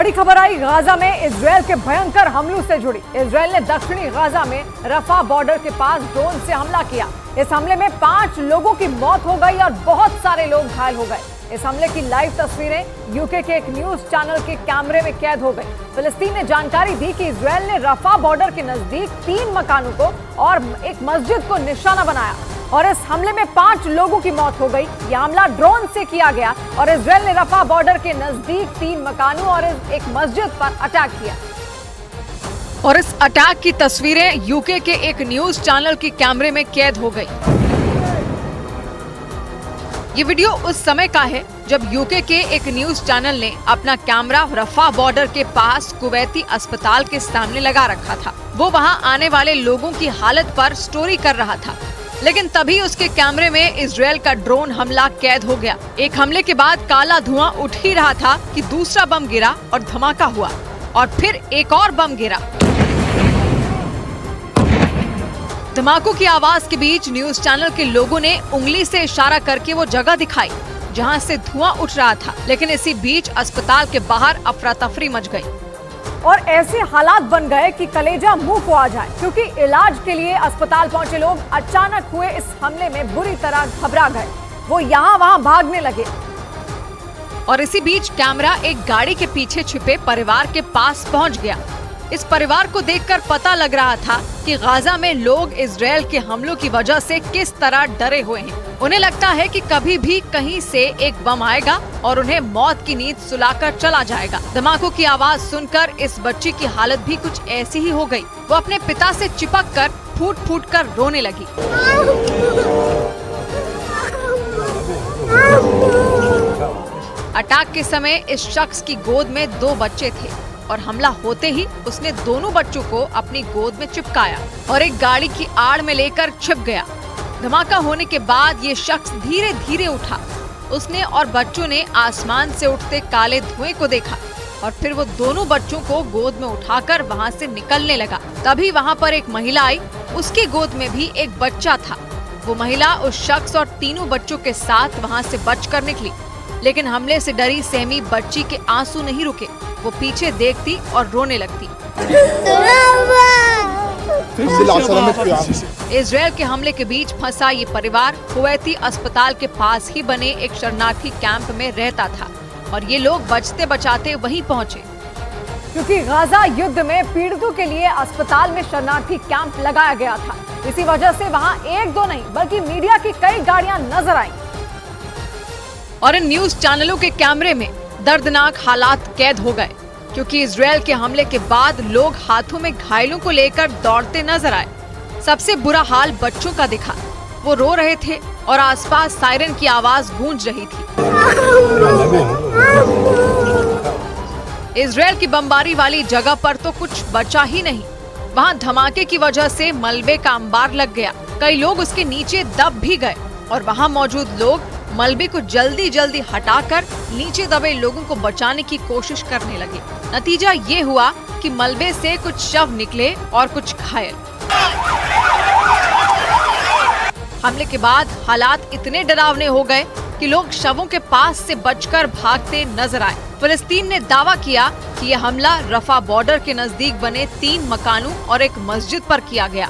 बड़ी खबर आई गाजा में इजरायल के भयंकर हमलों से जुड़ी। इजरायल ने दक्षिणी गाजा में रफा बॉर्डर के पास ड्रोन से हमला किया। इस हमले में 5 लोगों की मौत हो गई और बहुत सारे लोग घायल हो गए। इस हमले की लाइव तस्वीरें यूके के एक न्यूज चैनल के कैमरे में कैद हो गई। फिलिस्तीन ने जानकारी दी कि इजरायल ने रफा बॉर्डर के नजदीक 3 मकानों को और एक मस्जिद को निशाना बनाया और इस हमले में 5 लोगों की मौत हो गई। यह हमला ड्रोन से किया गया और इजरायल ने रफा बॉर्डर के नजदीक 3 मकानों और एक मस्जिद पर अटैक किया। और इस अटैक की तस्वीरें यूके के एक न्यूज चैनल के कैमरे में कैद हो गई। ये वीडियो उस समय का है जब यूके के एक न्यूज चैनल ने अपना कैमरा रफा बॉर्डर के पास कुवैती अस्पताल के सामने लगा रखा था। वो वहां आने वाले लोगों की हालत पर स्टोरी कर रहा था, लेकिन तभी उसके कैमरे में इजरायल का ड्रोन हमला कैद हो गया। एक हमले के बाद काला धुआं उठ ही रहा था कि दूसरा बम गिरा और धमाका हुआ और फिर एक और बम गिरा। धमाकों की आवाज के बीच न्यूज चैनल के लोगों ने उंगली से इशारा करके वो जगह दिखाई जहां से धुआं उठ रहा था, लेकिन इसी बीच अस्पताल के बाहर अफरा तफरी मच गई और ऐसे हालात बन गए कि कलेजा मुंह को आ जाए, क्योंकि इलाज के लिए अस्पताल पहुंचे लोग अचानक हुए इस हमले में बुरी तरह घबरा गए। वो यहाँ वहाँ भागने लगे और इसी बीच कैमरा एक गाड़ी के पीछे छिपे परिवार के पास पहुंच गया। इस परिवार को देखकर पता लग रहा था कि गाजा में लोग इजरायल के हमलों की वजह से किस तरह डरे हुए हैं। उन्हें लगता है कि कभी भी कहीं से एक बम आएगा और उन्हें मौत की नींद सुलाकर चला जाएगा। धमाकों की आवाज सुनकर इस बच्ची की हालत भी कुछ ऐसी ही हो गई। वो अपने पिता से चिपक कर फूट फूट कर रोने लगी। अटैक के समय इस शख्स की गोद में 2 बच्चे थे और हमला होते ही उसने दोनों बच्चों को अपनी गोद में चिपकाया और एक गाड़ी की आड़ में लेकर छिप गया। धमाका होने के बाद ये शख्स धीरे धीरे उठा। उसने और बच्चों ने आसमान से उठते काले धुएं को देखा और फिर वो दोनों बच्चों को गोद में उठाकर वहाँ से निकलने लगा। तभी वहाँ पर एक महिला आई, उसकी गोद में भी एक बच्चा था। वो महिला उस शख्स और तीनों बच्चों के साथ वहाँ से बचकर निकली, लेकिन हमले से डरी सहमी बच्ची के आंसू नहीं रुके। वो पीछे देखती और रोने लगती। इजरायल के हमले के बीच फंसा ये परिवार कुवैती अस्पताल के पास ही बने एक शरणार्थी कैंप में रहता था और ये लोग बचते बचाते वहीं पहुंचे, क्योंकि गाजा युद्ध में पीड़ितों के लिए अस्पताल में शरणार्थी कैंप लगाया गया था। इसी वजह से वहाँ 1-2 नहीं बल्कि मीडिया की कई गाड़ियां नजर आई और इन न्यूज चैनलों के कैमरे में दर्दनाक हालात कैद हो गए, क्योंकि इजरायल के हमले के बाद लोग हाथों में घायलों को लेकर दौड़ते नजर आए। सबसे बुरा हाल बच्चों का दिखा। वो रो रहे थे और आसपास सायरन की आवाज गूंज रही थी। इजरायल की बमबारी वाली जगह पर तो कुछ बचा ही नहीं। वहाँ धमाके की वजह से मलबे का अंबार लग गया। कई लोग उसके नीचे दब भी गए और वहाँ मौजूद लोग मलबे को जल्दी जल्दी हटाकर नीचे दबे लोगों को बचाने की कोशिश करने लगे। नतीजा ये हुआ कि मलबे से कुछ शव निकले और कुछ घायल। हमले के बाद हालात इतने डरावने हो गए कि लोग शवों के पास से बचकर भागते नजर आए। फिलिस्तीन ने दावा किया कि यह हमला रफा बॉर्डर के नजदीक बने 3 मकानों और एक मस्जिद पर किया गया।